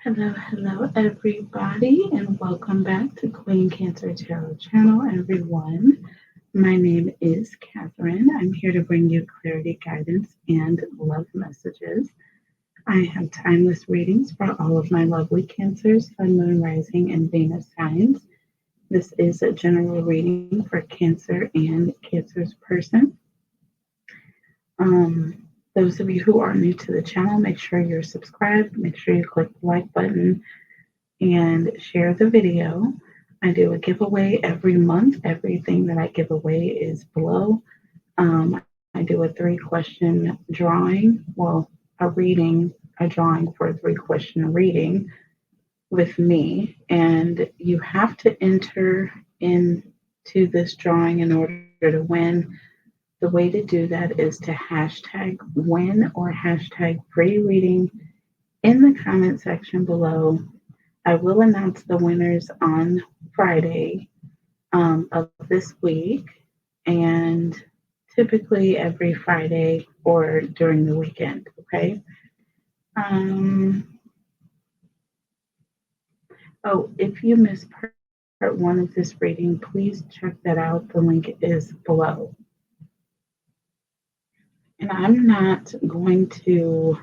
Hello, everybody, and welcome back to Queen Cancer Tarot channel, everyone. My name is Catherine. I'm here to bring you clarity, guidance, and love messages. I have timeless readings for all of my lovely Cancers, Sun, Moon, Rising, and Venus signs. This is a general reading for Cancer and Cancer's person. Those of you who are new to the channel, make sure you're subscribed. Make sure you click the like button and share the video. I do a giveaway every month. Everything that I give away is below. I do a 3-question drawing, well, a drawing for a 3-question reading with me. And you have to enter into this drawing in order to win. The way to do that is to hashtag win or hashtag free reading in the comment section below. I will announce the winners on Friday of this week, and typically every Friday or during the weekend. Okay. If you missed part 1 of this reading, please check that out. The link is below. And I'm not going to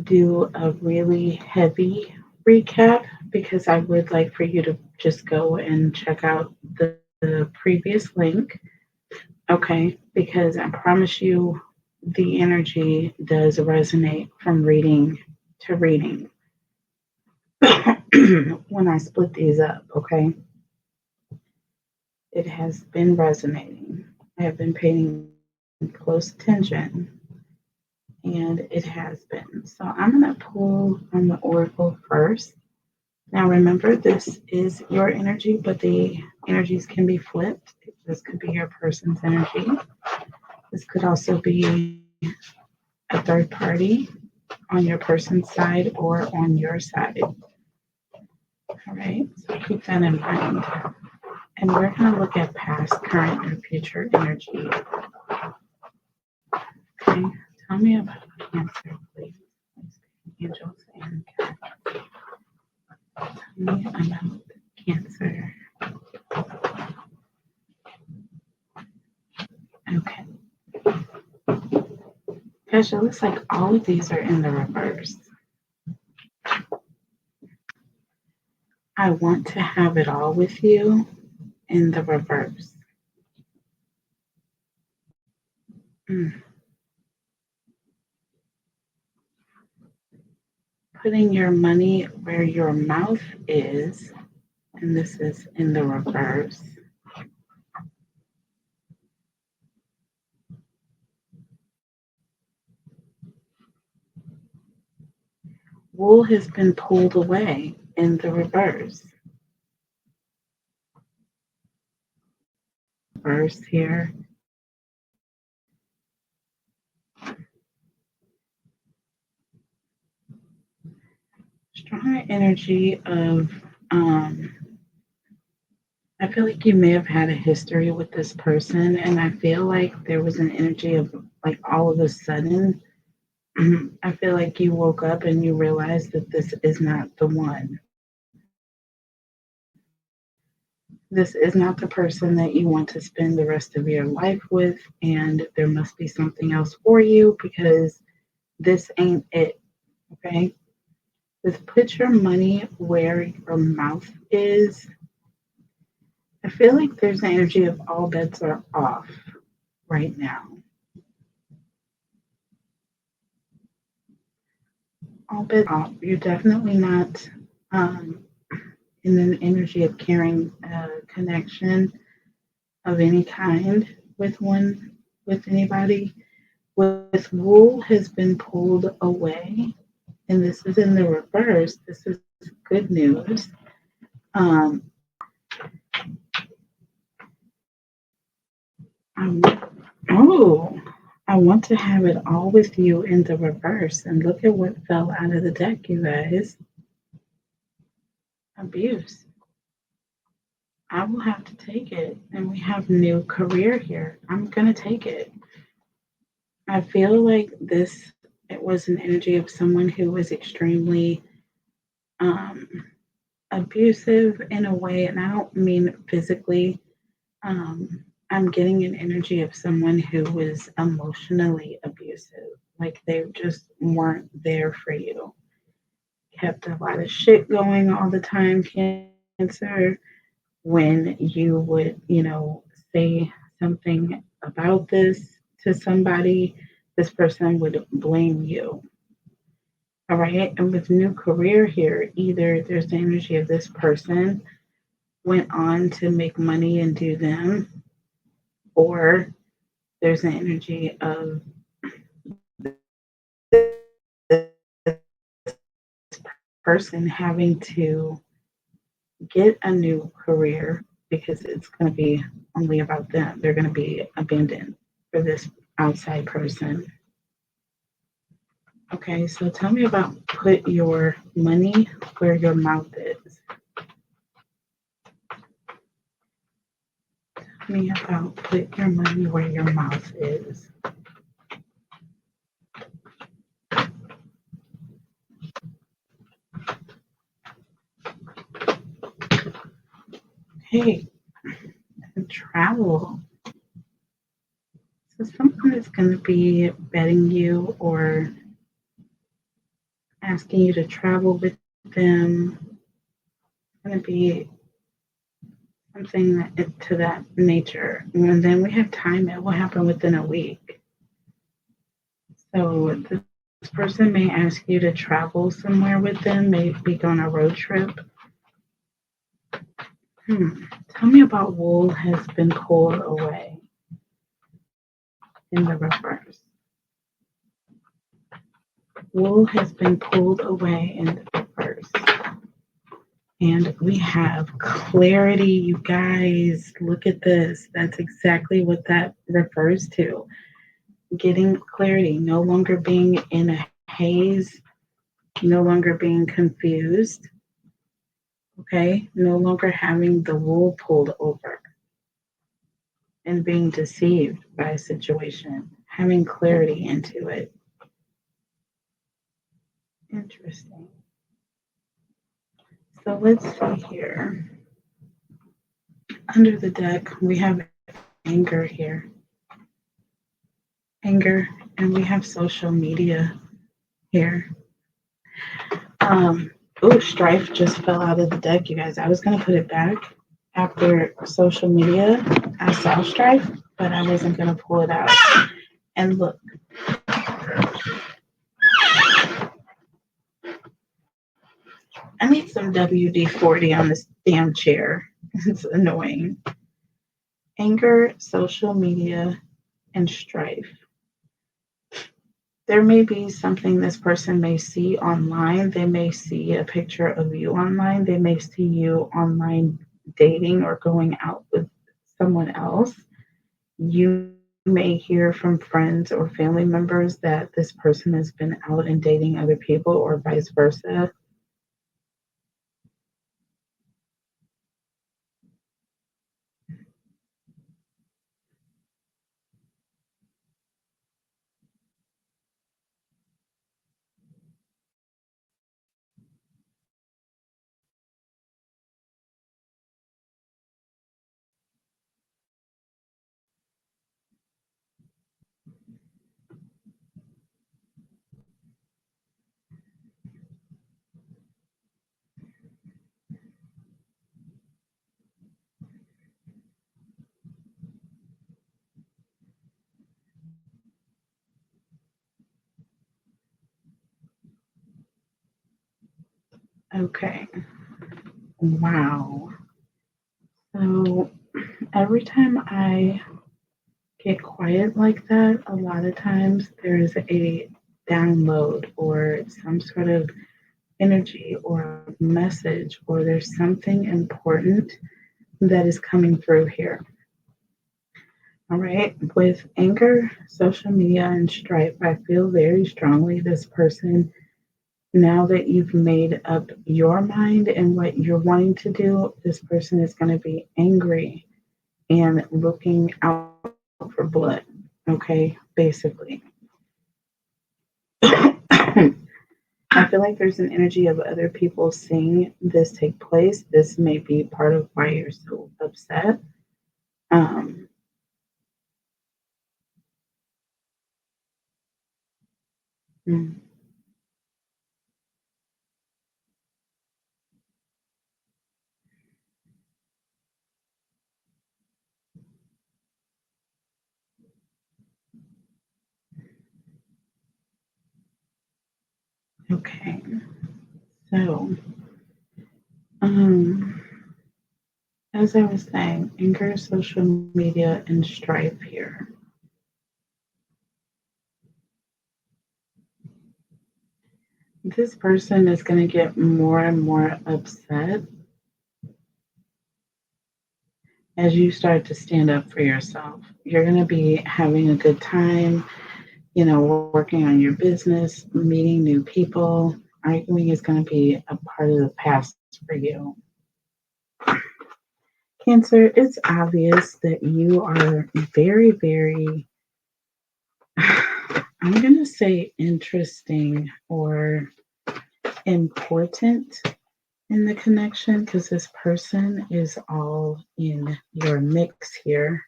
do a really heavy recap because I would like for you to just go and check out the previous link. Okay, because I promise you the energy does resonate from reading to reading when I split these up. Okay, it has been resonating. I have been paying close attention, and it has been. So I'm going to pull from the oracle first. Now remember, this is your energy, but the energies can be flipped. This could be your person's energy. This could also be a third party on your person's side or on your side. All right, so keep that in mind. And we're going to look at past, current, and future energy. Okay, tell me about Cancer, please. Angels and cats. Tell me about Cancer. Okay. Gosh, it looks like all of these are in the reverse. I want to have it all with you in the reverse. Putting your money where your mouth is, and this is in the reverse. Wool has been pulled away in the reverse. Reverse here. Strong energy of, I feel like you may have had a history with this person, and I feel like there was an energy of like all of a sudden, I feel like you woke up and you realized that this is not the one. This is not the person that you want to spend the rest of your life with, and there must be something else for you because this ain't it. Okay? Just put your money where your mouth is. I feel like there's an energy of all bets are off right now. All bets off. You're definitely not in an energy of caring connection of any kind with anybody. With wool has been pulled away, and this is in the reverse. This is good news. I want to have it all with you in the reverse, and look at what fell out of the deck, you guys. Abuse. I will have to take it, and we have new career here. I'm gonna take it. I feel like it was an energy of someone who was extremely abusive in a way, and I don't mean physically. I'm getting an energy of someone who was emotionally abusive. Like they just weren't there for you. Kept a lot of shit going all the time, Cancer. When you would, say something about this to somebody, this person would blame you. All right. And with new career here, either there's the energy of this person went on to make money and do them, or there's an energy of this person having to get a new career because it's going to be only about them. They're going to be abandoned for this outside person. Okay, so tell me about put your money where your mouth is. Tell me about put your money where your mouth is. Okay, travel. So someone is going to be betting you or asking you to travel with them. It's going to be something to that nature. And then we have time. It will happen within a week. So this person may ask you to travel somewhere with them, maybe go on a road trip. Tell me about wool has been pulled away in the reverse. Wool has been pulled away in the reverse. And we have clarity, you guys. Look at this. That's exactly what that refers to. Getting clarity, no longer being in a haze, no longer being confused, okay? No longer having the wool pulled over and being deceived by a situation, having clarity into it. Interesting. So let's see here. Under the deck, we have anger here. Anger, and we have social media here. Strife just fell out of the deck, you guys. I was going to put it back after social media. I saw strife, but I wasn't going to pull it out. And look. I need some WD-40 on this damn chair. It's annoying. Anger, social media, and strife. There may be something this person may see online. They may see a picture of you online. They may see you online dating or going out with someone else. You may hear from friends or family members that this person has been out and dating other people or vice versa. Okay. Wow. So every time I get quiet like that, a lot of times there is a download or some sort of energy or message, or there's something important that is coming through here. All right. With anger, social media, and strife, I feel very strongly this person, now that you've made up your mind and what you're wanting to do, this person is going to be angry and looking out for blood. Okay. Basically. I feel like there's an energy of other people seeing this take place. This may be part of why you're so upset. Um, mm, okay. So, um, as I was saying, anger, social media, and strife here. This person is going to get more and more upset as you start to stand up for yourself. You're going to be having a good time, working on your business, meeting new people. Arguing is going to be a part of the past for you. Cancer, it's obvious that you are very, very, I'm going to say interesting or important in the connection because this person is all in your mix here.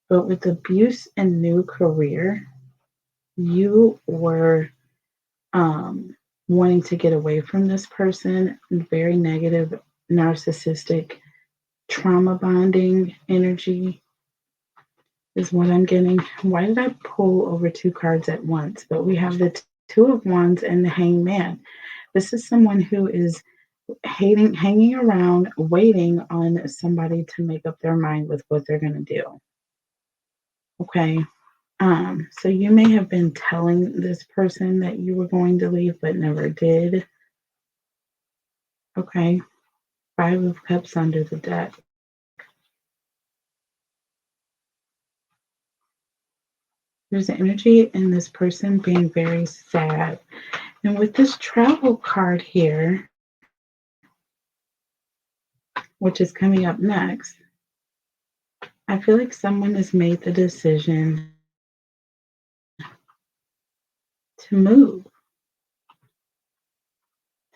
But with abuse and new career, you were wanting to get away from this person, very negative, narcissistic, trauma bonding energy is what I'm getting. Why did I pull over two cards at once? But we have the Two of Wands and the Hangman. This is someone who is hanging around, waiting on somebody to make up their mind with what they're going to do. Okay. So you may have been telling this person that you were going to leave, but never did. Okay. Five of Cups under the deck. There's energy in this person being very sad. And with this travel card here, which is coming up next, I feel like someone has made the decision to move.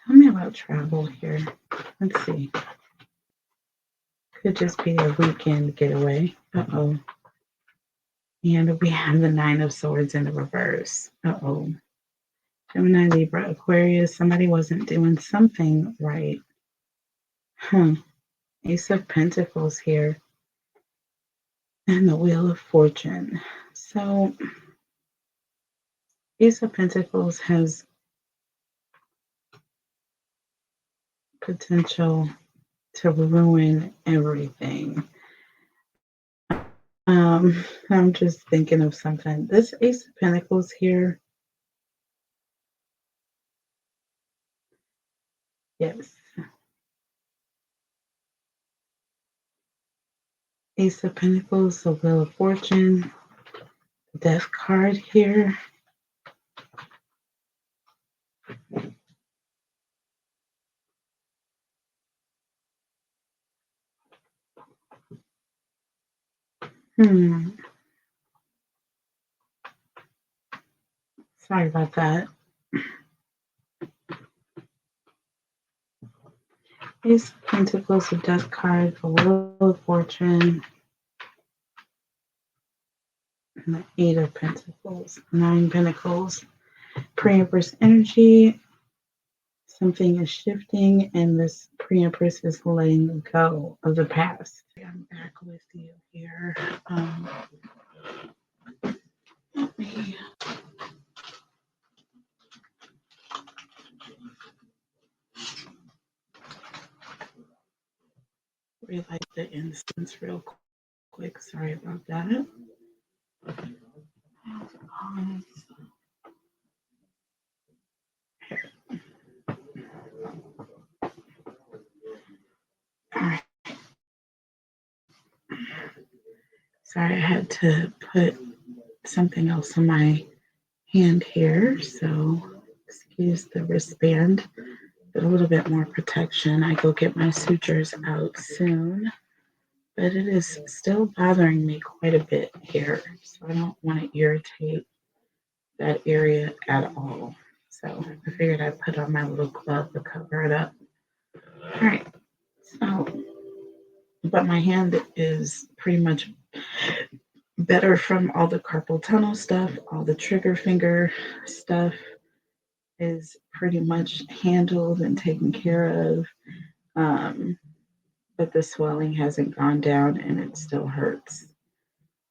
Tell me about travel here. Let's see. Could just be a weekend getaway. Uh-oh. And we have the Nine of Swords in the reverse. Uh-oh. Gemini, Libra, Aquarius. Somebody wasn't doing something right. Ace of Pentacles here. And the Wheel of Fortune. So, Ace of Pentacles has potential to ruin everything. I'm just thinking of something. This Ace of Pentacles here, yes. Ace of Pentacles, the Wheel of Fortune, Death card here. Sorry about that. Ace of Pentacles, the Death card, the Wheel of Fortune, and the Eight of Pentacles, Nine Pentacles, Pre-Empress energy. Something is shifting, and this Pre-Empress is letting go of the past. I'm back with you here. Let me. Relight the incense real quick. Sorry about that. All right. Sorry, I had to put something else in my hand here. So excuse the wristband, but a little bit more protection. I go get my sutures out soon, but it is still bothering me quite a bit here. So I don't want to irritate that area at all. So I figured I'd put on my little glove to cover it up. All right. So, but my hand is pretty much better from all the carpal tunnel stuff, all the trigger finger stuff is pretty much handled and taken care of. Um, but the swelling hasn't gone down and it still hurts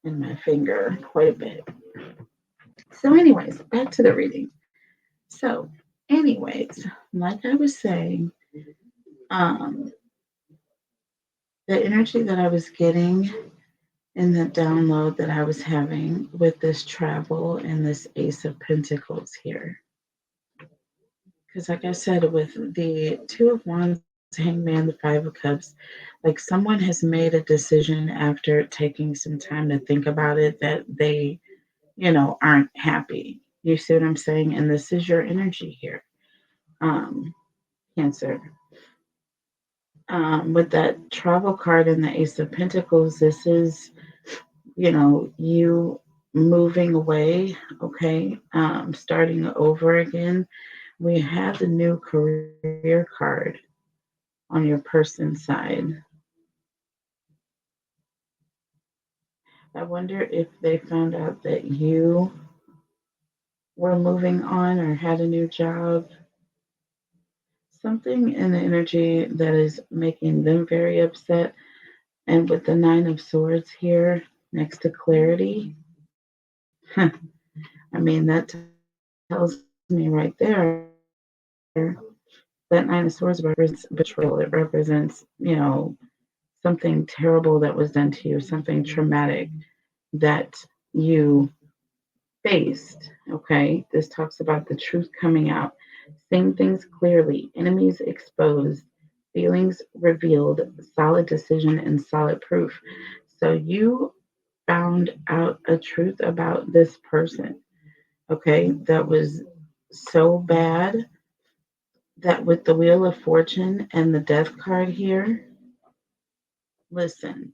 in my finger quite a bit. So, anyways, back to the reading. So, anyways, like I was saying, um, the energy that I was getting and the download that I was having with this travel and this Ace of Pentacles here. Because, like I said, with the Two of Wands, Hangman, the Five of Cups, like someone has made a decision after taking some time to think about it that they, aren't happy. You see what I'm saying? And this is your energy here, Cancer. With that travel card and the Ace of Pentacles, this is, you moving away, okay, starting over again. We have the new career card on your person's side. I wonder if they found out that you were moving on or had a new job. Something in the energy that is making them very upset. And with the Nine of Swords here next to clarity, I mean, that tells me right there that Nine of Swords represents betrayal. It represents, something terrible that was done to you, something traumatic that you faced. Okay. This talks about the truth coming out, seeing things clearly, enemies exposed, feelings revealed, solid decision, and solid proof. So you found out a truth about this person, okay, that was so bad that with the Wheel of Fortune and the Death card here, listen,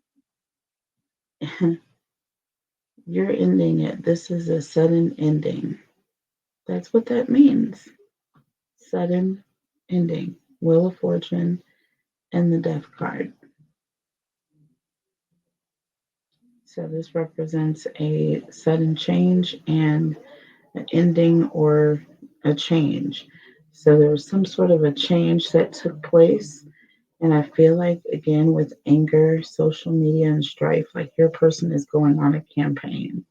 you're ending it. This is a sudden ending. That's what that means. Sudden ending. Wheel of Fortune and the Death card. So this represents a sudden change and an ending or a change. So there was some sort of a change that took place. And I feel like, again, with anger, social media, and strife, like your person is going on a campaign.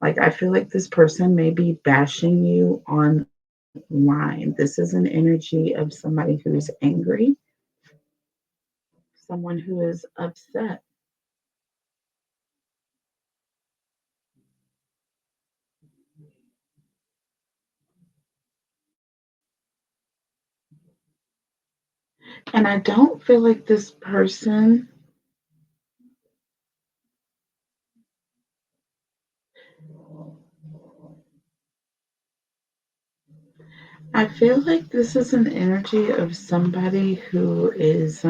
Like, I feel like this person may be bashing you online. This is an energy of somebody who's angry, someone who is upset. And I don't feel like this person, I feel like this is an energy of somebody who is,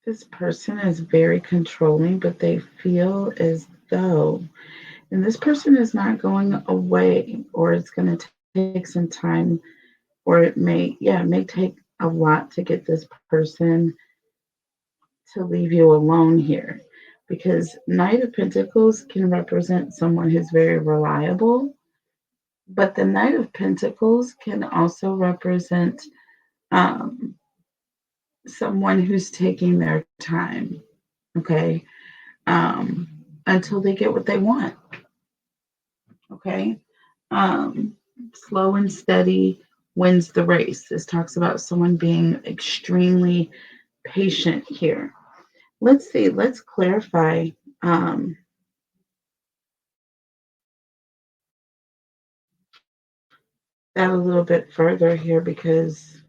this person is very controlling, but they feel as though, and this person is not going away, or it's going to take some time, or it may take a lot to get this person to leave you alone here. Because Knight of Pentacles can represent someone who's very reliable, but the Knight of Pentacles can also represent um, someone who's taking their time, okay, um, until they get what they want, okay. Um, Slow and steady wins the race. This talks about someone being extremely patient here. Let's see, let's clarify that a little bit further here because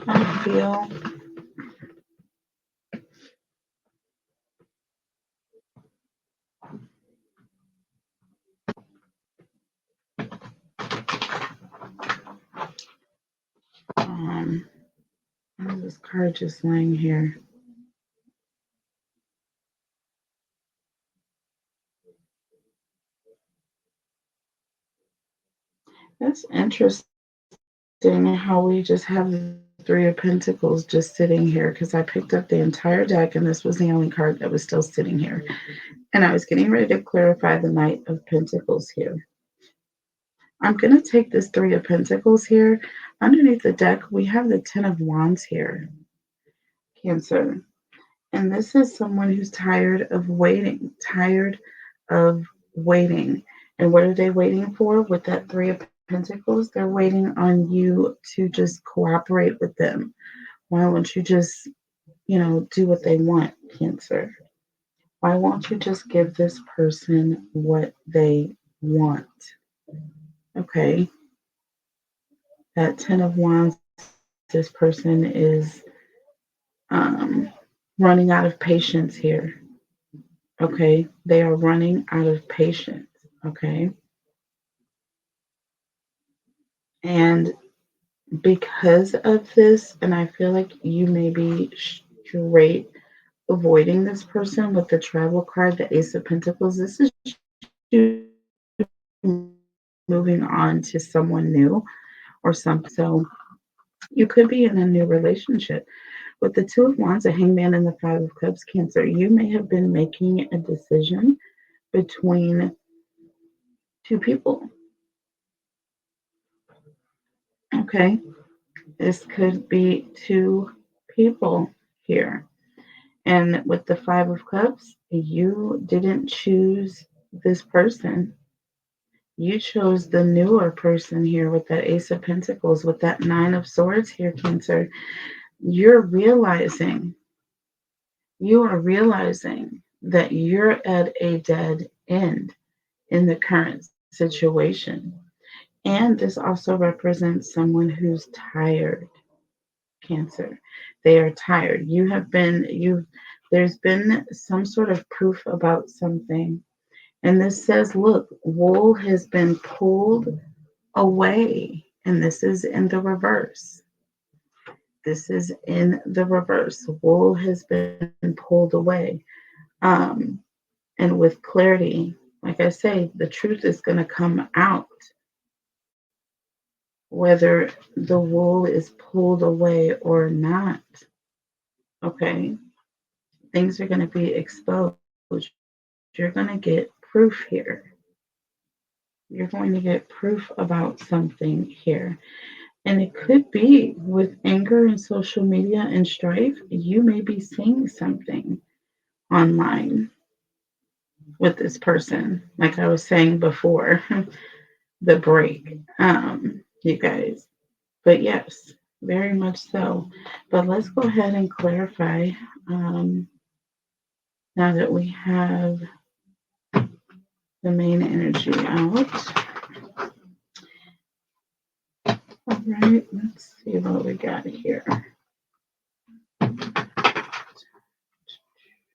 I feel this card just lying here. That's interesting how we just have the Three of Pentacles just sitting here, because I picked up the entire deck and this was the only card that was still sitting here. And I was getting ready to clarify the Knight of Pentacles here. I'm going to take this Three of Pentacles here. Underneath the deck, we have the Ten of Wands here, Cancer. And this is someone who's tired of waiting, And what are they waiting for with that Three of Pentacles? They're waiting on you to just cooperate with them. Why won't you just, do what they want, Cancer? Why won't you just give this person what they want? Okay. That Ten of Wands, this person is running out of patience here. Okay. They are running out of patience. Okay. And because of this, and I feel like you may be straight avoiding this person with the travel card, the Ace of Pentacles, this is you moving on to someone new or something. So you could be in a new relationship. With the Two of Wands, a Hangman, and the Five of Cups, Cancer, you may have been making a decision between two people. Okay. This could be two people here. And with the Five of Cups, you didn't choose this person. You chose the newer person here with that Ace of Pentacles, with that Nine of Swords here, Cancer. You are realizing that you're at a dead end in the current situation. And this also represents someone who's tired, Cancer. They are tired. There's been some sort of proof about something. And this says, look, wool has been pulled away. And this is in the reverse. Wool has been pulled away. And with clarity, like I say, the truth is going to come out. Whether the wool is pulled away or not. Okay. Things are going to be exposed. You're going to get proof here. You're going to get proof about something here. And it could be with anger and social media and strife, you may be seeing something online with this person. Like I was saying before the break, you guys. But yes, very much so. But let's go ahead and clarify now that we have the main energy out. All right, let's see what we got here.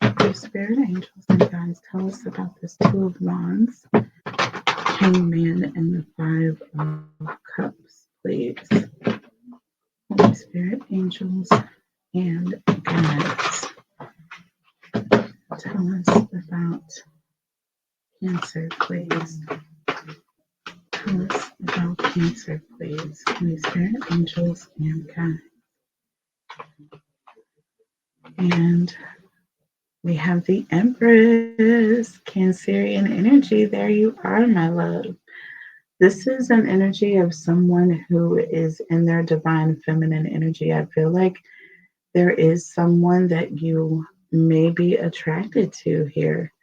The spirit angels and guides tell us about this Two of Wands, Hangman, and the Five of Cups, please. Holy Spirit, angels, and guides, tell us about Cancer, please. Tell us about Cancer, please. Holy Spirit, angels, and guides. And we have the Empress, Cancerian energy. There you are, my love. This is an energy of someone who is in their divine feminine energy. I feel like there is someone that you may be attracted to here.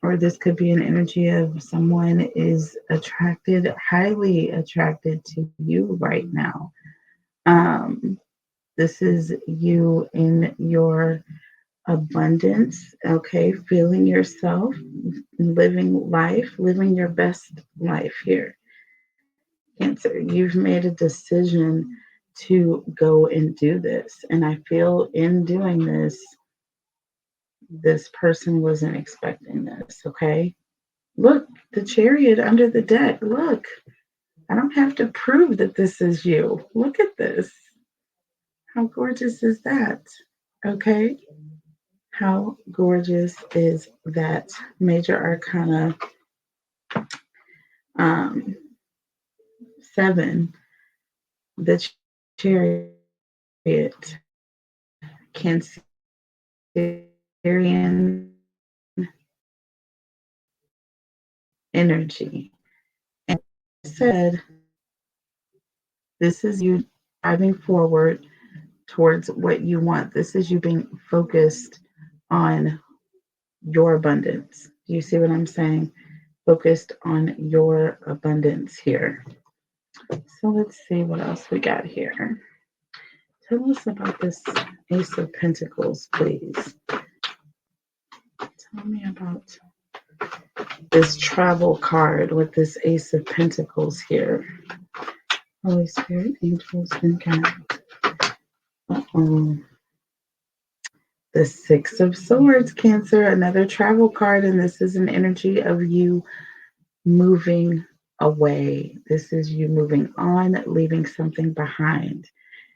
Or this could be an energy of someone is highly attracted to you right now. This is you in your abundance, okay, feeling yourself, living your best life here. Cancer, you've made a decision to go and do this. And I feel in doing this person wasn't expecting this, okay? Look, the Chariot under the deck. Look, I don't have to prove that this is you. Look at this. How gorgeous is that? Okay. How gorgeous is that? Major Arcana um, 7, the Chariot, Cancerian energy. And said, this is you driving forward towards what you want. This is you being focused on your abundance. Do you see what I'm saying? Focused on your abundance here. So let's see what else we got here. Tell us about this Ace of Pentacles, please. Tell me about this travel card with this Ace of Pentacles here. Holy Spirit, angels, and guides. Uh-oh. The Six of Swords, Cancer, another travel card, and this is an energy of you moving away. This is you moving on, leaving something behind.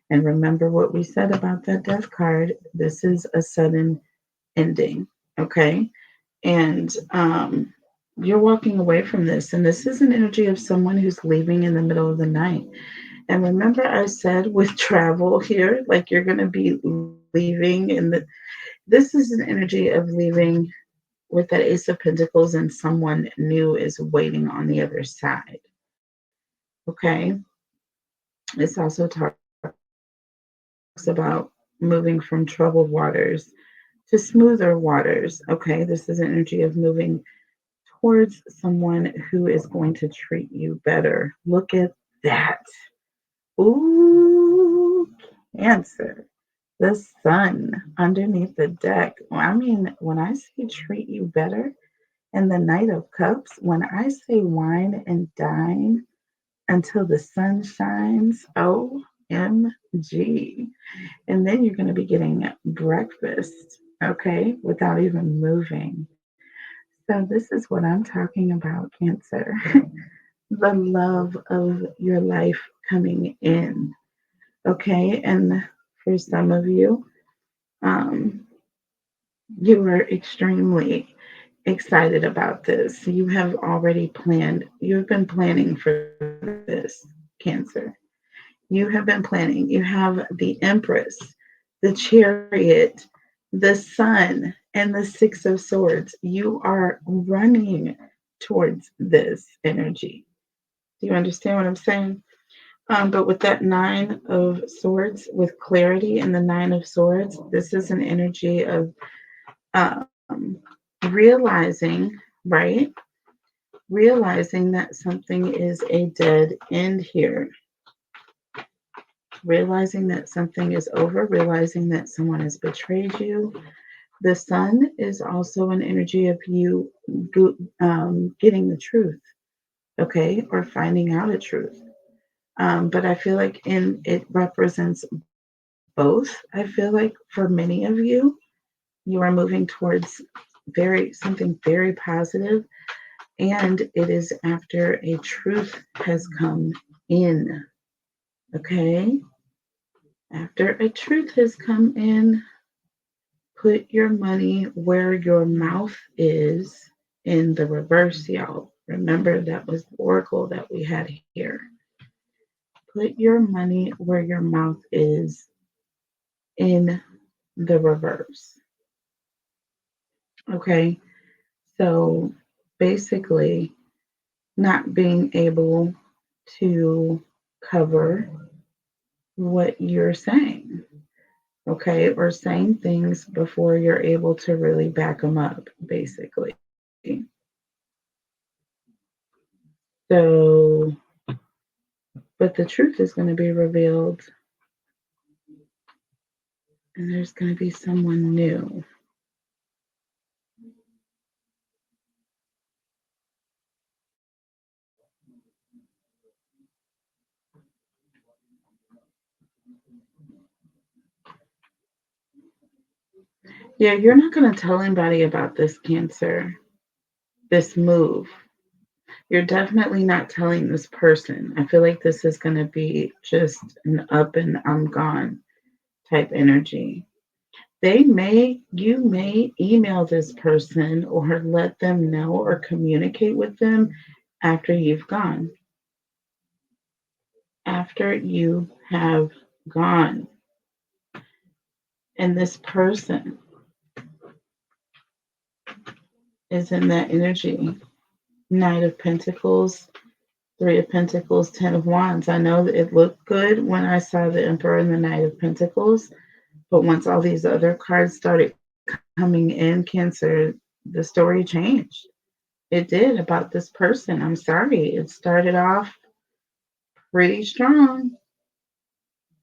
And remember what we said about that Death card. This is a sudden ending, okay? And you're walking away from this. And this is an energy of someone who's leaving in the middle of the night. And remember, I said with travel here, like you're going to be leaving, this is an energy of leaving with that Ace of Pentacles, and someone new is waiting on the other side. Okay. This also talks about moving from troubled waters to smoother waters. Okay. This is an energy of moving towards someone who is going to treat you better. Look at that. Ooh, Cancer. The sun underneath the deck. I mean, when I say treat you better, and the Knight of Cups, when I say wine and dine until the sun shines, OMG. And then you're going to be getting breakfast, okay, without even moving. So, this is what I'm talking about, Cancer. The love of your life coming in, okay? And for some of you, um, you are extremely excited about this. You have already planned, you've been planning for this, Cancer. You have been planning. You have the Empress, the Chariot, the Sun, and the Six of Swords. You are running towards this energy. Do you understand what I'm saying? But with that Nine of Swords, with clarity and the Nine of Swords, this is an energy of um, realizing, right? Realizing that something is a dead end here, realizing that something is over, realizing that someone has betrayed you. The sun is also an energy of you getting the truth, okay, or finding out a truth. But I feel like it represents both. I feel like for many of you, you are moving towards something very positive, and it is after a truth has come in. Okay? After a truth has come in, put your money where your mouth is in the reverse, y'all. Remember, that was the oracle that we had here. Put your money where your mouth is in the reverse. Okay? So basically, not being able to cover what you're saying, okay, or saying things before you're able to really back them up, basically. So, but the truth is going to be revealed, and there's going to be someone new. Yeah, you're not going to tell anybody about this, Cancer, this move. You're definitely not telling this person. I feel like this is going to be just an up and I'm gone type energy. You may email this person or let them know or communicate with them after you've gone. After you have gone. And this person is in that energy. Knight of Pentacles, Three of Pentacles, Ten of Wands. I know that it looked good when I saw the Emperor and the Knight of Pentacles, but once all these other cards started coming in, Cancer, the story changed. It did about this person. I'm sorry. It started off pretty strong,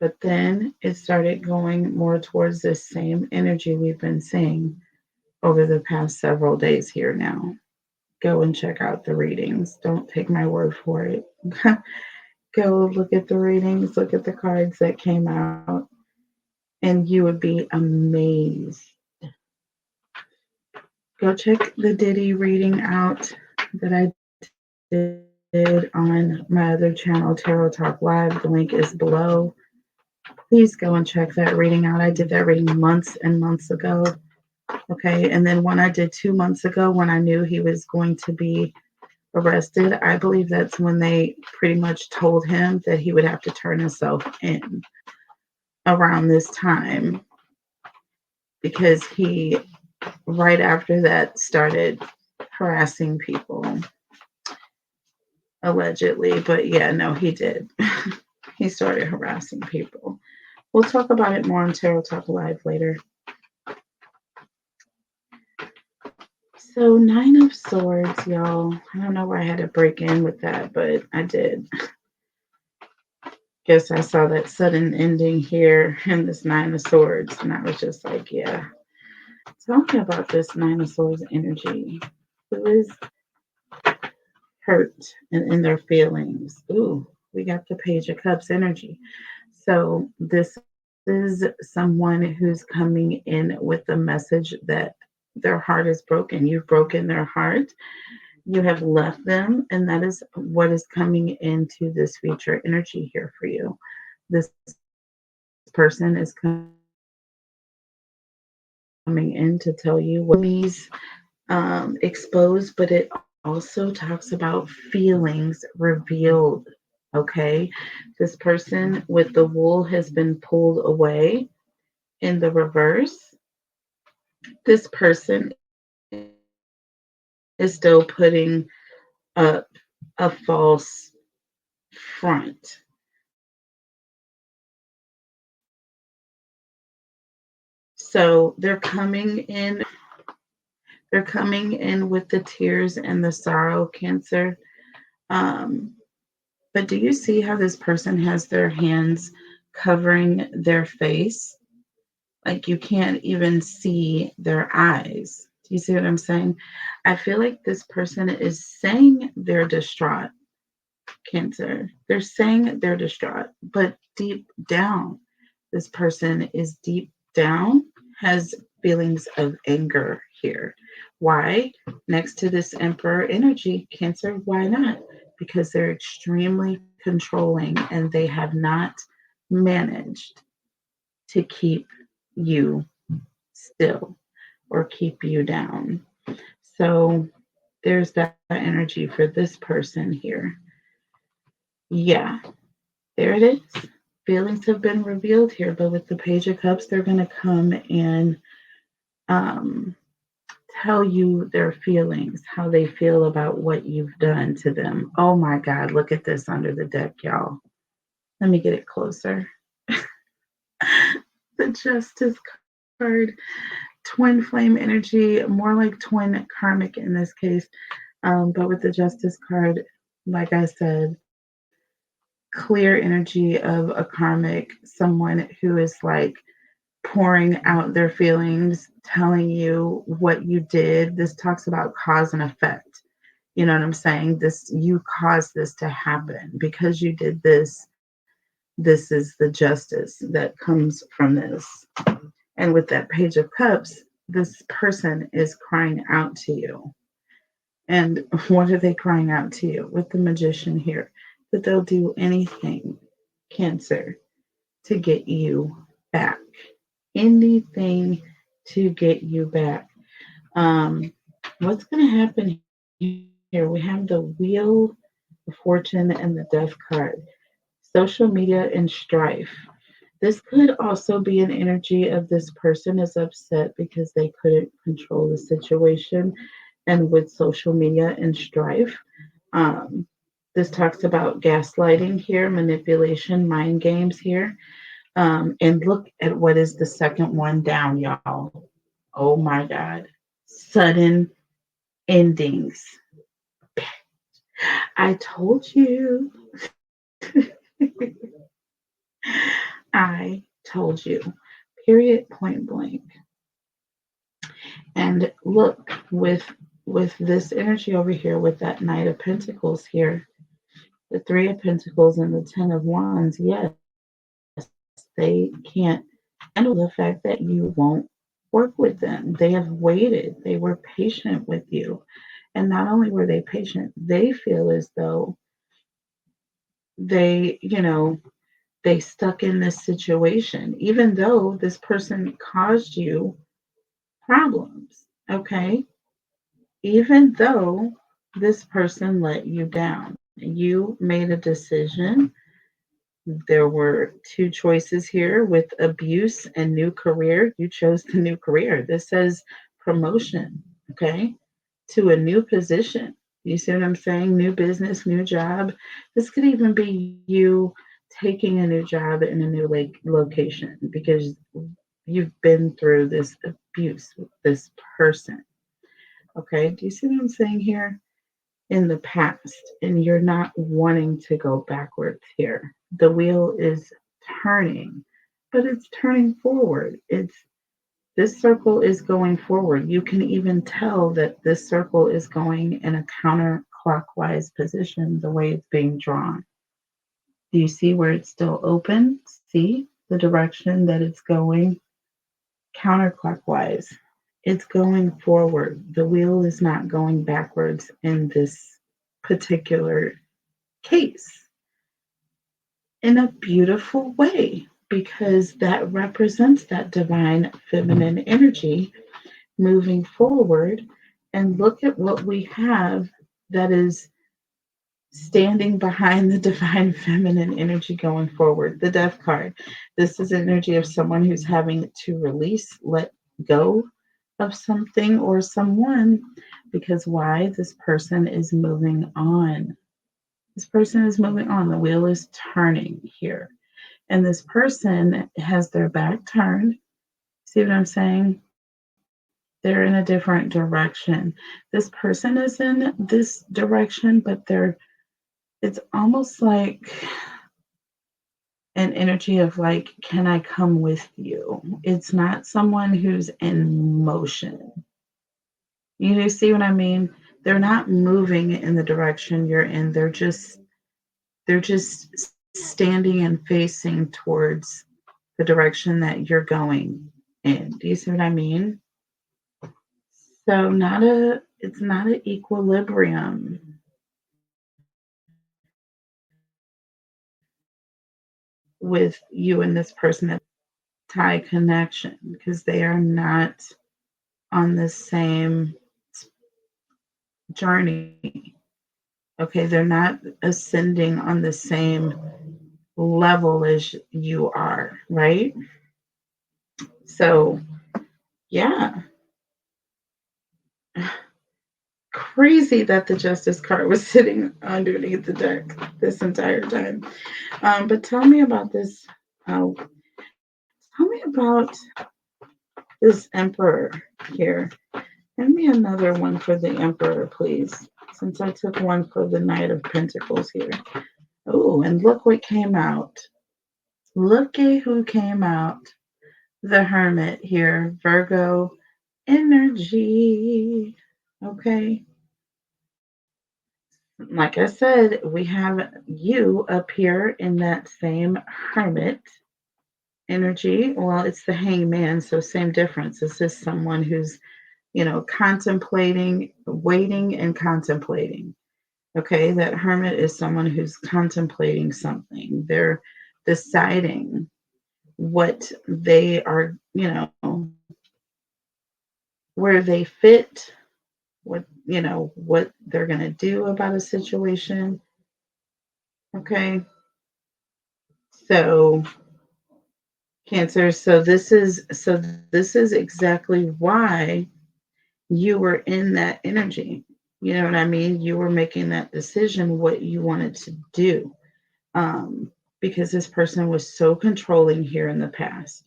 but then it started going more towards this same energy we've been seeing over the past several days here now. Go and check out the readings. Don't take my word for it. Go look at the readings, look at the cards that came out, and you would be amazed. Go check the Diddy reading out that I did on my other channel, Tarot Talk Live. The link is below. Please go and check that reading out. I did that reading months and months ago. Okay. And then one I did 2 months ago when I knew he was going to be arrested. I believe that's when they pretty much told him that he would have to turn himself in around this time because he, right after that, started harassing people, allegedly. But yeah, no, he did. He started harassing people. We'll talk about it more on Tarot Talk Live later. So, Nine of Swords, y'all. I don't know why I had to break in with that, but I did. Guess I saw that sudden ending here in this Nine of Swords, and I was just like, yeah. Tell me about this Nine of Swords energy. Who is hurt and in their feelings? Ooh, we got the Page of Cups energy. So this is someone who's coming in with the message that their heart is broken. You've broken their heart. You have left them, and that is what is coming into this future energy here for you. This person is coming in to tell you what needs exposed, but it also talks about feelings revealed. Okay, this person with the wool has been pulled away in the reverse. This person is still putting up a false front. So they're coming in with the tears and the sorrow, Cancer. But do you see how this person has their hands covering their face? Like you can't even see their eyes. Do you see what I'm saying? I feel like this person is saying they're distraught, Cancer. They're saying they're distraught, but deep down, this person is deep down, has feelings of anger here. Why? Next to this Emperor energy, Cancer, why not? Because they're extremely controlling and they have not managed to keep you still or keep you down. So there's that energy for this person here. Yeah, there it is. Feelings have been revealed here, but with the Page of Cups, they're going to come and tell you their feelings, how they feel about what you've done to them. Oh my God, look at this under the deck, y'all. Let me get it closer. The Justice card, twin flame energy, more like twin karmic in this case. But with the Justice card, like I said, clear energy of a karmic, someone who is like pouring out their feelings, telling you what you did. This talks about cause and effect. You know what I'm saying? You caused this to happen because you did this. This is the justice that comes from this. And with that Page of Cups, this person is crying out to you. And what are they crying out to you? With the Magician here, that they'll do anything, Cancer, to get you back. anything to get you back. Um, what's going to happen here? We have the wheel of fortune and the death card, social media and strife. This could also be an energy of this person is upset because they couldn't control the situation. And with social media and strife, um, this talks about gaslighting here, manipulation, mind games here. And look at what is the second one down, y'all. Oh my God. Sudden endings. I told you. I told you. Period, point blank. And look, with this energy over here, with that Knight of Pentacles here, the Three of Pentacles and the Ten of Wands, yes, they can't handle the fact that you won't work with them. They have waited. They were patient with you. And not only were they patient, they feel as though they, they stuck in this situation, even though this person caused you problems. Okay. Even though this person let you down, you made a decision. There were two choices here with abuse and new career. You chose the new career. This says promotion, okay, to a new position. You see what I'm saying? New business, new job. This could even be you taking a new job in a new location because you've been through this abuse with this person. Okay, do you see what I'm saying here? In the past, and you're not wanting to go backwards here. The wheel is turning, but it's turning forward. It's this circle is going forward. You can even tell that this circle is going in a counterclockwise position the way it's being drawn. Do you see where it's still open? See the direction that it's going counterclockwise. It's going forward. The wheel is not going backwards in this particular case in a beautiful way because that represents that divine feminine energy moving forward. And look at what we have that is standing behind the divine feminine energy going forward. The death card. This is energy of someone who's having to release, let go of something or someone because why? This person is moving on. This person is moving on. The wheel is turning here. And this person has their back turned. See what I'm saying? They're in a different direction. This person is in this direction, but it's almost like an energy of like, can I come with you? It's not someone who's in motion. You see what I mean? They're not moving in the direction you're in. They're just standing and facing towards the direction that you're going in. Do you see what I mean? So it's not an equilibrium with you and this person, tie connection, because they are not on the same journey. Okay, they're not ascending on the same level as you are, right? So, yeah, crazy that the Justice card was sitting underneath the deck this entire time. But tell me about this. Tell me about this Emperor here. Give me another one for the Emperor, please, since I took one for the Knight of Pentacles here. Oh, and look what came out. Look at who came out. The Hermit here, Virgo energy. Okay. Like I said, we have you up here in that same Hermit energy. Well, it's the Hangman, so same difference. This is someone who's, contemplating, waiting and contemplating. Okay, that Hermit is someone who's contemplating something. They're deciding what they are, where they fit, what they're going to do about a situation. Okay. So, Cancer, so this is exactly why you were in that energy. You know what I mean? You were making that decision what you wanted to do. Because this person was so controlling here in the past.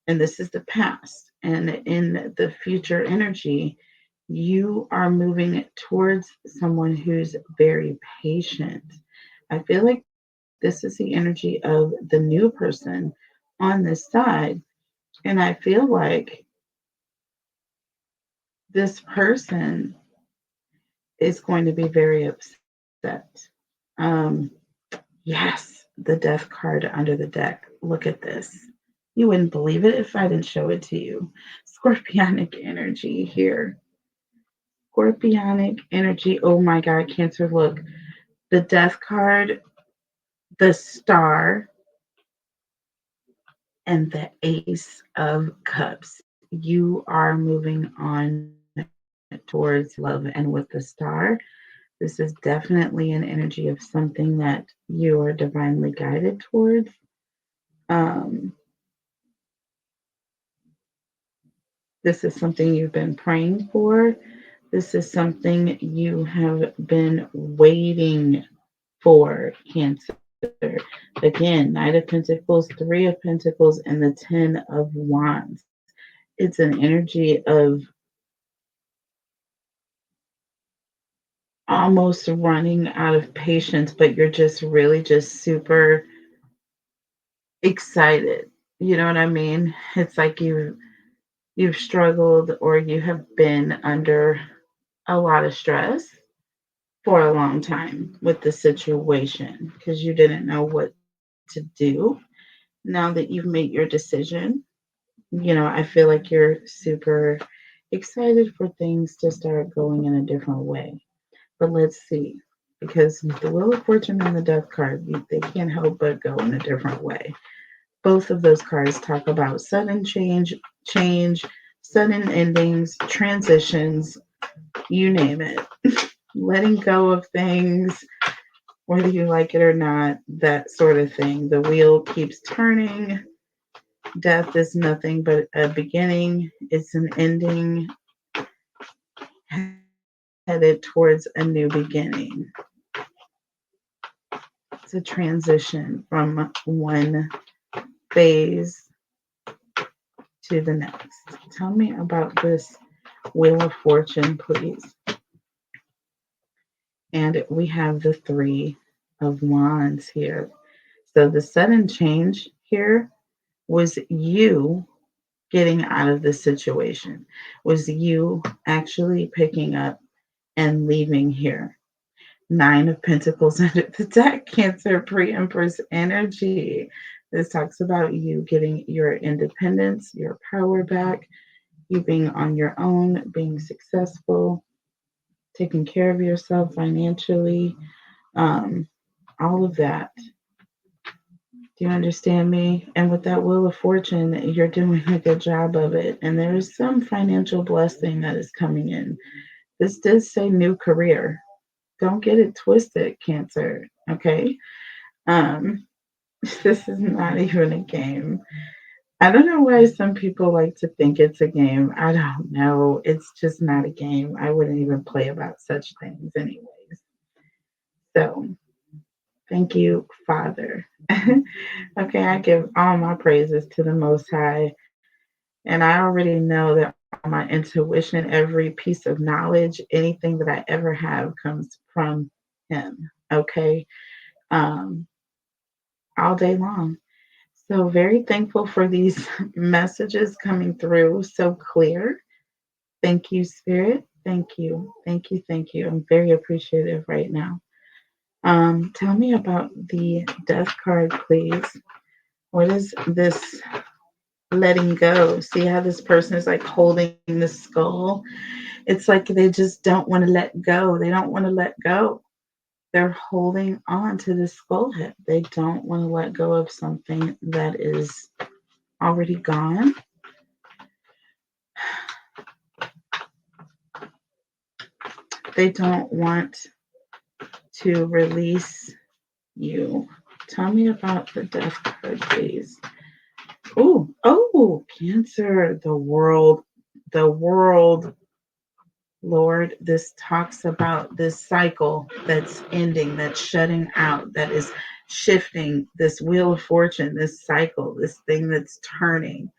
And this is the past. And in the future energy, you are moving towards someone who's very patient. I feel like this is the energy of the new person on this side. And I feel like this person is going to be very upset. Um, yes, the death card under the deck. Look at this. You wouldn't believe it if I didn't show it to you. Scorpionic energy here. Scorpionic energy. Oh my God, Cancer, look. The death card, the star, and the ace of cups. You are moving on towards love. And with the star, this is definitely an energy of something that you are divinely guided towards. Um, this is something you've been praying for. This is something you have been waiting for, Cancer. Again, Knight of Pentacles, Three of Pentacles, and the Ten of Wands. It's an energy of almost running out of patience, but you're just really just super excited. You know what I mean? It's like you've struggled or you have been under a lot of stress for a long time with the situation because you didn't know what to do. Now that you've made your decision, I feel like you're super excited for things to start going in a different way. But let's see, because the Wheel of Fortune and the Death card, they can't help but go in a different way. Both of those cards talk about sudden change, sudden endings, transitions, you name it. Letting go of things, whether you like it or not, that sort of thing. The wheel keeps turning. Death is nothing but a beginning, it's an ending headed towards a new beginning. It's a transition from one phase to the next. Tell me about this Wheel of Fortune, please. And we have the Three of Wands here. So the sudden change here was you getting out of the situation, was you actually picking up and leaving here. Nine of Pentacles under the deck, Cancer, pre-Empress energy. This talks about you getting your independence, your power back, you being on your own, being successful, taking care of yourself financially, um, all of that. Do you understand me? And with that Wheel of Fortune, you're doing a good job of it. And there is some financial blessing that is coming in. This does say new career. Don't get it twisted, Cancer. Okay. Um, this is not even a game. I don't know why some people like to think it's a game. I don't know. It's just not a game. I wouldn't even play about such things, anyways. So, thank you, Father. Okay, I give all my praises to the Most High. And I already know that all my intuition, every piece of knowledge, anything that I ever have comes from Him. Okay. Um, all day long. So, very thankful for these messages coming through so clear. Thank you, Spirit. Thank you. Thank you. Thank you. I'm very appreciative right now. Tell me about the death card, please. What is this letting go? See how this person is like holding the skull? It's like they just don't want to let go. They don't want to let go. They're holding on to the skull head. They don't want to let go of something that is already gone. They don't want to release you. Tell me about the death card, please. Oh, Cancer, the world, Lord. This talks about this cycle that's ending, that's shutting out, that is shifting, this wheel of fortune, this cycle, this thing that's turning.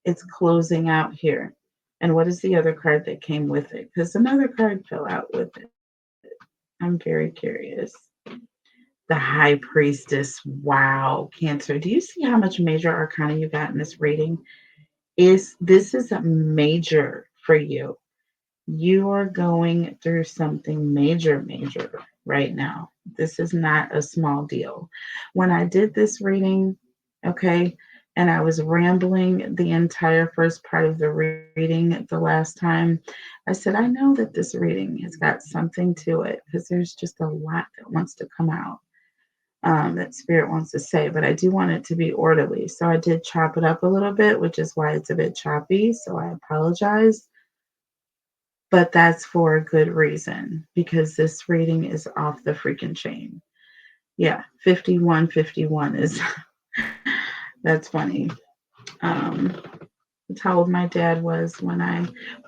It's closing out here. And what is the other card that came with it? Because another card fell out with it. I'm very curious. The High Priestess. Wow, Cancer. Do you see how much major arcana you got in this reading? This is a major for you. You are going through something major right now. This is not a small deal. When I did this reading, okay, and I was rambling the entire first part of the reading the last time, I said, I know that this reading has got something to it because there's just a lot that wants to come out, that Spirit wants to say, but I do want it to be orderly. So I did chop it up a little bit, which is why it's a bit choppy. So I apologize. But that's for a good reason because this reading is off the freaking chain. Yeah, 5151 is that's funny. Um, that's how old my dad was when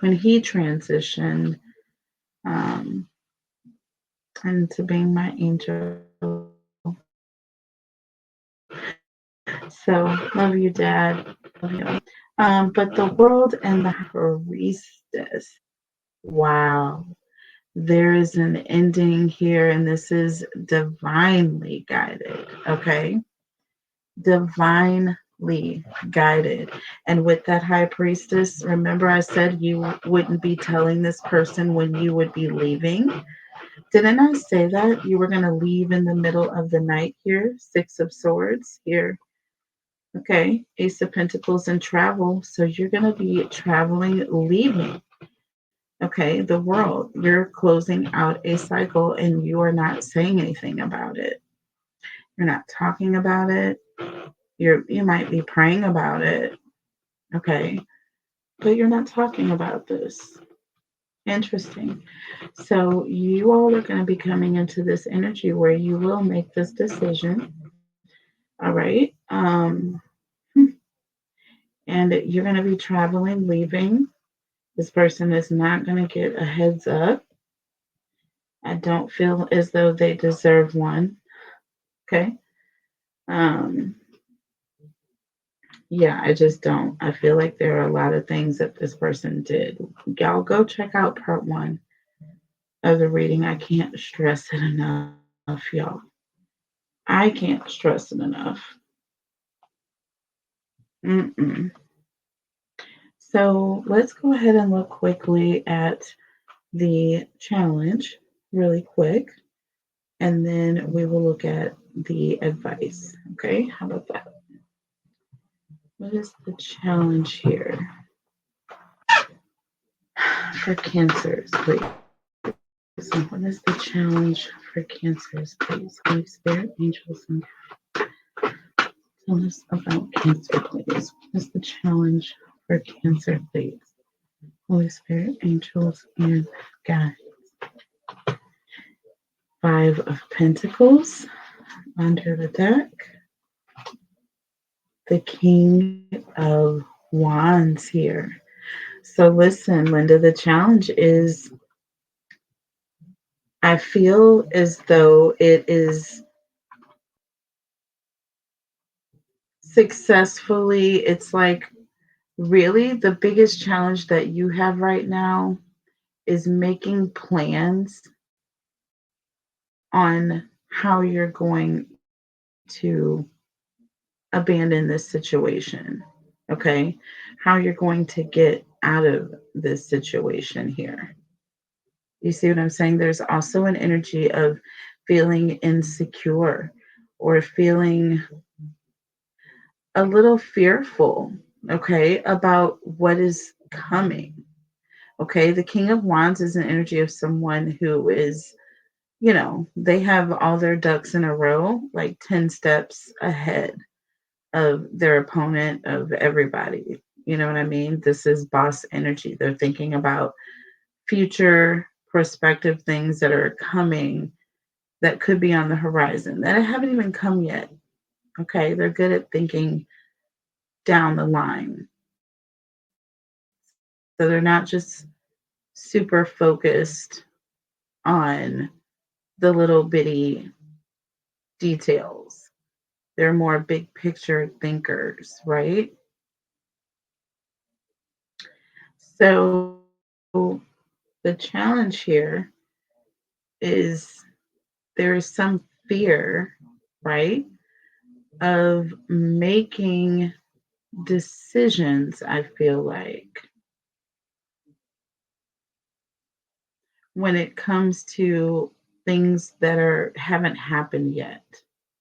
he transitioned into being my angel. So love you, Dad. Love you. But the world and the priestess. Wow. There is an ending here, and this is divinely guided. Okay. Divinely guided. And with that high priestess, remember I said you wouldn't be telling this person when you would be leaving. Didn't I say that? You were going to leave in the middle of the night here. Six of Swords here. Okay. Ace of Pentacles and travel. So you're going to be traveling, leaving. Okay. The world. You're closing out a cycle and you are not saying anything about it. You're not talking about it. You might be praying about it. Okay. But you're not talking about this. Interesting. So you all are going to be coming into this energy where you will make this decision. All right. And you're going to be traveling, leaving. This person is not going to get a heads up. I don't feel as though they deserve one. Okay. Um, yeah, I just don't. I feel like there are a lot of things that this person did. Y'all go check out part 1 of the reading. I can't stress it enough, y'all. I can't stress it enough. Mm-mm. So let's go ahead and look quickly at the challenge really quick, and then we will look at the advice. Okay, how about that? What is the challenge here for cancers, please? So what is the challenge for cancers, please? Holy Spirit, angels, and tell us about cancer, please. What is the challenge for cancer, please? Holy Spirit, angels, and guides. 5 of Pentacles under the deck. The King of Wands here. So listen, Linda, the challenge is I feel as though it is successfully, it's like really the biggest challenge that you have right now is making plans on how you're going to abandon this situation. Okay. How you're going to get out of this situation here. You see what I'm saying? There's also an energy of feeling insecure or feeling a little fearful, okay, about what is coming. Okay. The King of Wands is an energy of someone who is, they have all their ducks in a row, like 10 steps ahead. of their opponent, of everybody. You know what I mean? This is boss energy. They're thinking about future prospective things that are coming that could be on the horizon that haven't even come yet. Okay. They're good at thinking down the line. So they're not just super focused on the little bitty details. They're more big picture thinkers, right? So the challenge here is there is some fear, right, of making decisions, I feel like, when it comes to things that are haven't happened yet.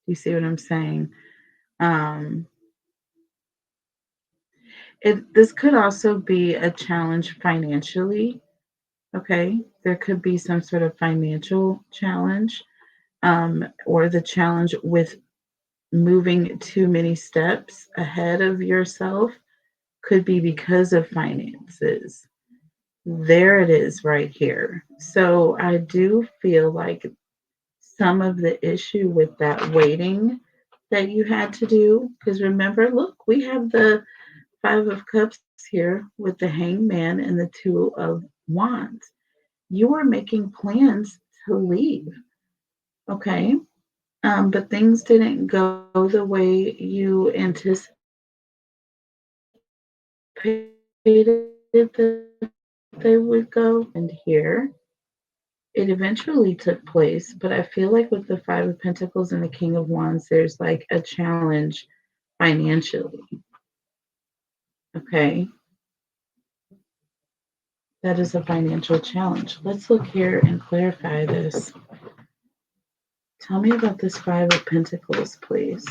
You see what I'm saying? Um, this could also be a challenge financially. Okay, there could be some sort of financial challenge, or the challenge with moving too many steps ahead of yourself could be because of finances. There it is right here. So I do feel like some of the issue with that waiting that you had to do, because remember, look, we have the Five of Cups here with the Hangman and the Two of Wands. You were making plans to leave, okay? But things didn't go the way you anticipated that they would go. And here, it eventually took place, but I feel like with the Five of Pentacles and the King of Wands, there's like a challenge financially. Okay. That is a financial challenge. Let's look here and clarify this. Tell me about this Five of Pentacles, please.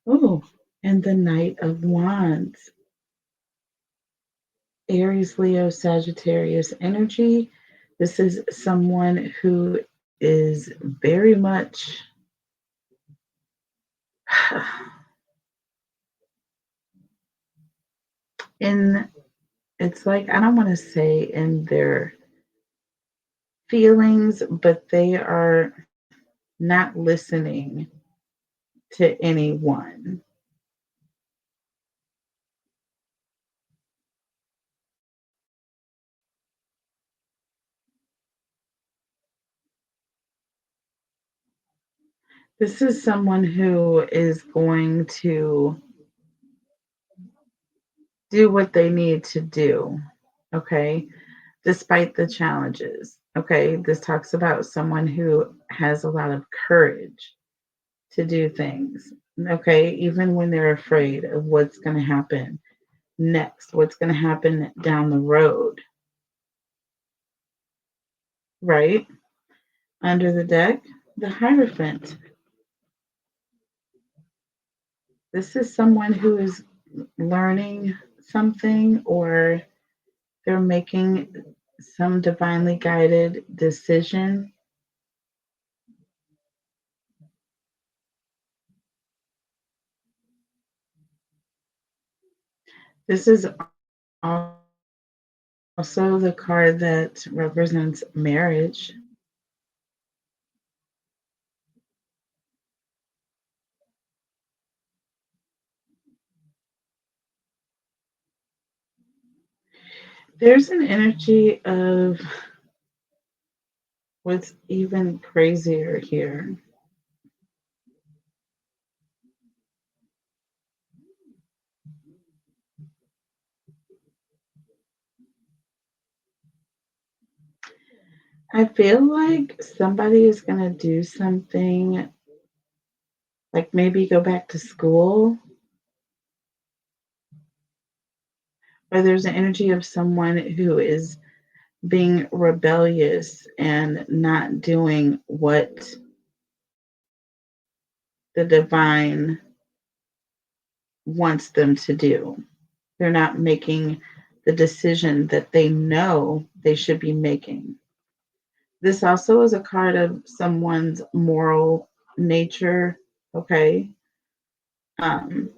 Oh, and the Knight of Wands. Aries, Leo, Sagittarius energy. This is someone who is very much in, it's like, I don't want to say in their feelings, but they are not listening to anyone. This is someone who is going to do what they need to do, okay, despite the challenges. Okay, this talks about someone who has a lot of courage to do things, okay, even when they're afraid of what's going to happen next, what's going to happen down the road, right? Under the deck, the Hierophant. This is someone who is learning something, or they're making some divinely guided decision. This is also the card that represents marriage. There's an energy of what's even crazier here. I feel like somebody is going to do something, like maybe go back to school, or there's an energy of someone who is being rebellious and not doing what the divine wants them to do. They're not making the decision that they know they should be making. This also is a card of someone's moral nature. Okay. Um,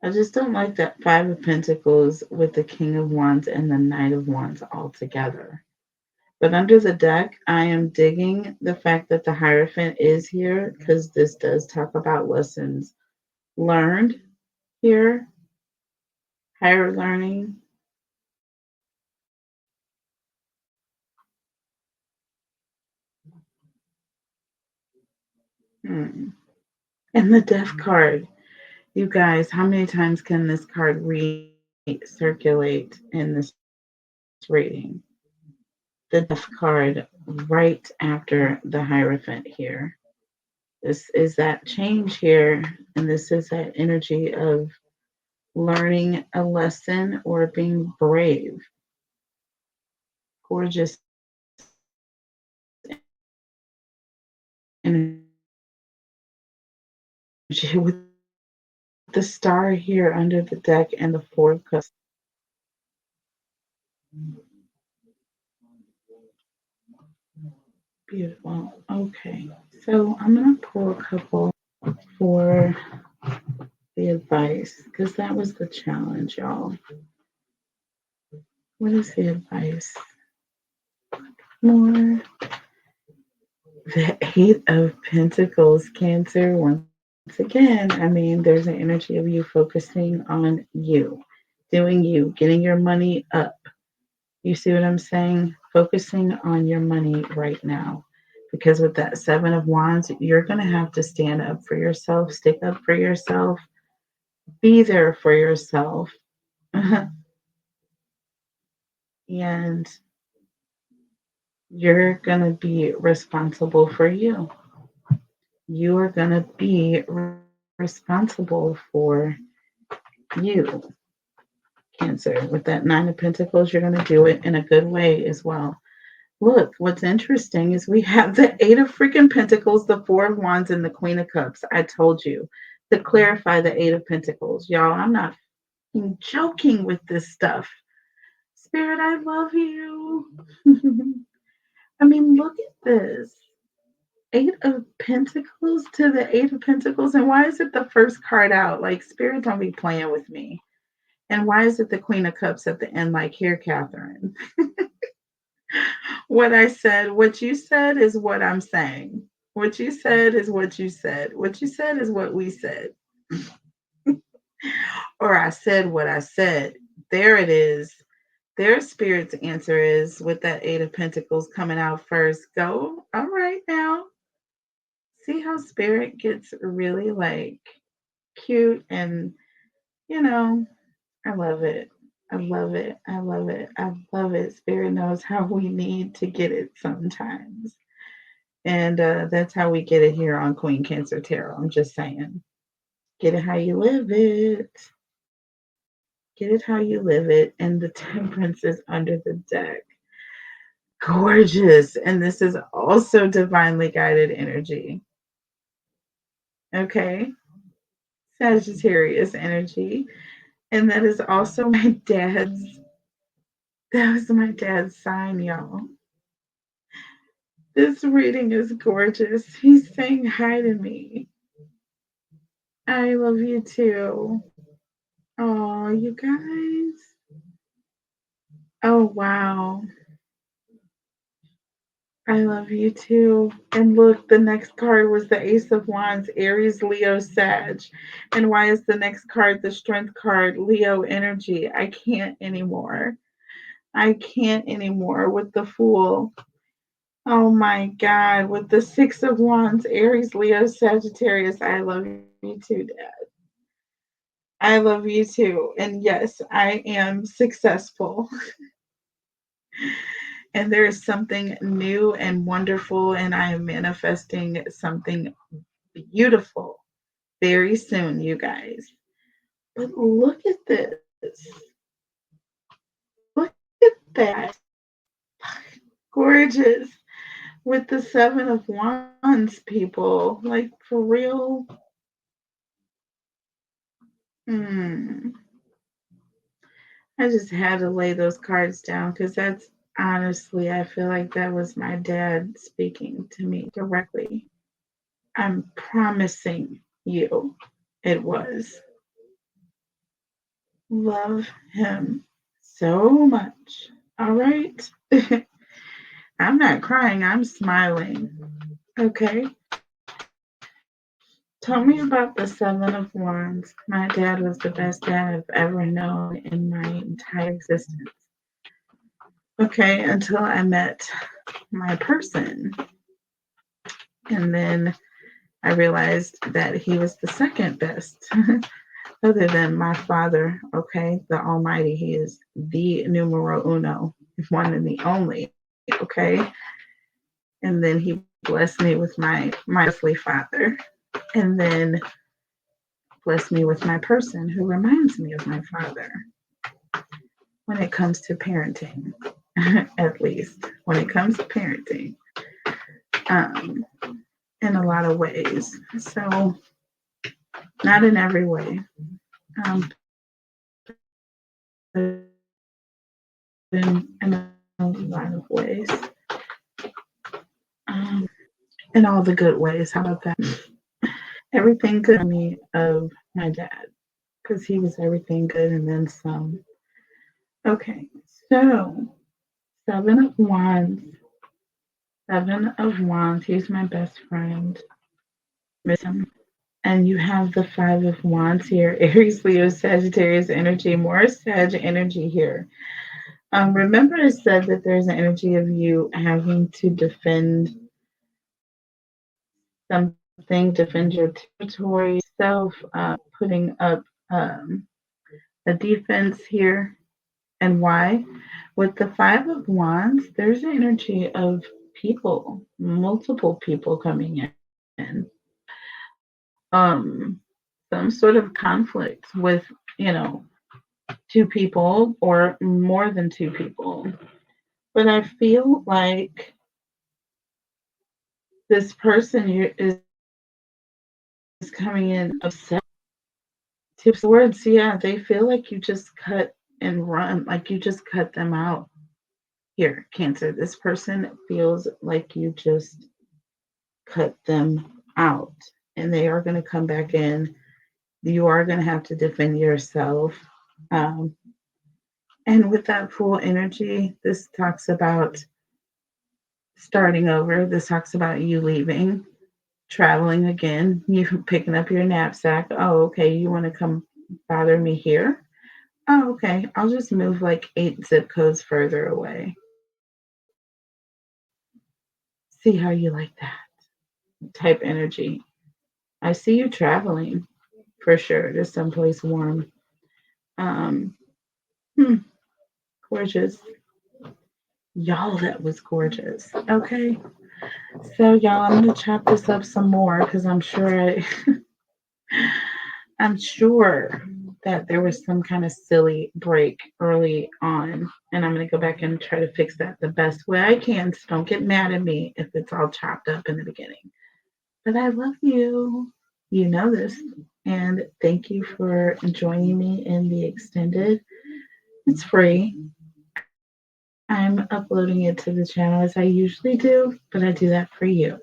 I just don't like that Five of Pentacles with the King of Wands and the Knight of Wands all together. But under the deck, I am digging the fact that the Hierophant is here because this does talk about lessons learned here, higher learning. Hmm. And the Death card. You guys, how many times can this card recirculate in this reading? The Death card right after the Hierophant here. This is that change here, and this is that energy of learning a lesson or being brave. Gorgeous energy with the star here under the deck and the Four of Cups. Beautiful. Okay, so I'm going to pull a couple for the advice because that was the challenge, y'all. What is the advice? More. The Eight of Pentacles, Cancer. Once again, I mean, there's an energy of you focusing on you, doing you, getting your money up. You see what I'm saying? Focusing on your money right now. Because with that Seven of Wands, you're going to have to stand up for yourself, stick up for yourself, be there for yourself. And you're going to be responsible for you. You are going to be responsible for you, Cancer. With that Nine of Pentacles, you're going to do it in a good way as well. Look, what's interesting is we have the Eight of freaking Pentacles, the Four of Wands, and the Queen of Cups. I told you to clarify the Eight of Pentacles. Y'all, I'm not joking with this stuff. Spirit, I love you. I mean, look at this. Eight of Pentacles to the Eight of Pentacles. And why is it the first card out? Like, Spirit, don't be playing with me. And why is it the Queen of Cups at the end? Like, here, Catherine. What I said, what you said is what I'm saying. What you said is what you said. What you said is what we said. Or I said what I said. There it is. Their spirit's answer is with that Eight of Pentacles coming out first. Go. All right now. See how spirit gets really like cute and, you know, I love it. I love it. I love it. I love it. Spirit knows how we need to get it sometimes. And that's how we get it here on Queen Cancer Tarot. I'm just saying. Get it how you live it. Get it how you live it. And the Temperance is under the deck. Gorgeous. And this is also divinely guided energy. Okay. Sagittarius energy. And that is also that was my dad's sign, y'all. This reading is gorgeous. He's saying hi to me. I love you too. Oh, you guys. Oh, wow. I love you too. And look, the next card was the Ace of Wands, Aries, Leo, Sag. And why is the next card the Strength card, Leo energy? I can't anymore. I can't anymore with the Fool. Oh my God. With the Six of Wands, Aries, Leo, Sagittarius. I love you too, Dad. I love you too. And yes, I am successful. And there is something new and wonderful, and I am manifesting something beautiful very soon, you guys. But look at this. Look at that. Gorgeous. With the Seven of Wands, people. Like, for real. Hmm. I just had to lay those cards down because that's honestly, I feel like that was my dad speaking to me directly. I'm promising you it was. Love him so much. All right. I'm not crying, I'm smiling. Okay. Tell me about the Seven of Wands. My dad was the best dad I've ever known in my entire existence. Okay, until I met my person. And then I realized that he was the second best, other than my father. Okay, the Almighty. He is the numero uno, one and the only. Okay. And then he blessed me with my earthly father. And then blessed me with my person who reminds me of my father when it comes to parenting, at least when it comes to parenting, um, in a lot of ways. So, not in every way, but in a lot of ways, um, in all the good ways. How about that? Everything good to me of my dad, because he was everything good and then some. Okay, so Seven of Wands. Seven of Wands. He's my best friend. Miss him. And you have the Five of Wands here. Aries, Leo, Sagittarius energy. More Sag energy here. Remember I said that there's an energy of you having to defend something, defend your territory, self, putting up a defense here. And why? With the Five of Wands, there's an energy of people, multiple people coming in. Some sort of conflict with, you know, two people or more than two people. But I feel like this person is coming in upset. Tips of words, yeah, they feel like you just cut and run, like you just cut them out. Here, Cancer, this person feels like you just cut them out and they are going to come back in. You are going to have to defend yourself. Um, and with that full energy, this talks about starting over. This talks about you leaving, traveling again, you picking up your knapsack. Oh, okay, you want to come bother me here? Oh, okay, I'll just move like 8 zip codes further away. See how you like that type energy. I see you traveling for sure to someplace warm. Um, hmm, gorgeous. Y'all, that was gorgeous. Okay. So y'all, I'm gonna chop this up some more because I'm sure that there was some kind of silly break early on, and I'm gonna go back and try to fix that the best way I can. So don't get mad at me if it's all chopped up in the beginning. But I love you. You know this. And thank you for joining me in the extended. It's free. I'm uploading it to the channel as I usually do, but I do that for you,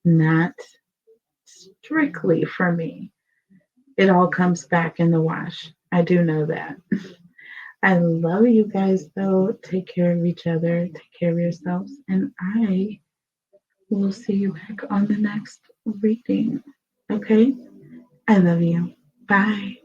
not strictly for me. It all comes back in the wash. I do know that. I love you guys, though. Take care of each other, take care of yourselves, and I will see you back on the next reading. Okay? I love you. Bye.